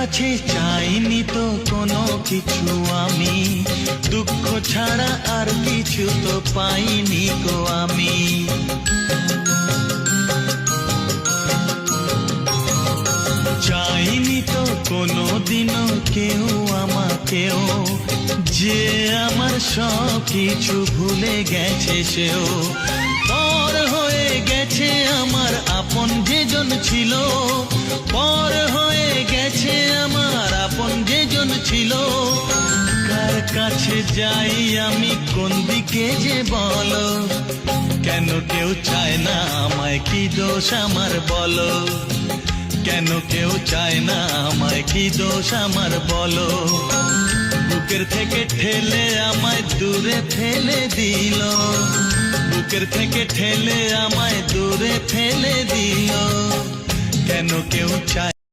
কাছে চাইনি তো কোনো কিছু আমি, দুঃখ ছাড়া আর কিছু তো পাইনি গো আমি। চাইনি তো কোনো দিনও কেউ আমাকেও, যে আমার সব কিছু ভুলে গেছে সেও। পর হয়ে গেছে আমার আপন যেজন ছিল, পর হয়ে গেছে আমার আপন যেজন ছিল। কার কাছে যাই আমি, কোন দিকে যে বলো, কেন কেউ চায় না আমায়, কি দোষ আমার বলো, কেন কেউ চায় না আমায়, কি দোষ আমার বলো। বুকের থেকে ঠেলে আমায় দূরে ফেলে দিল, বুকের থেকে ঠেলে আমায় দূরে ফেলে দিল, কেন কেউ চায়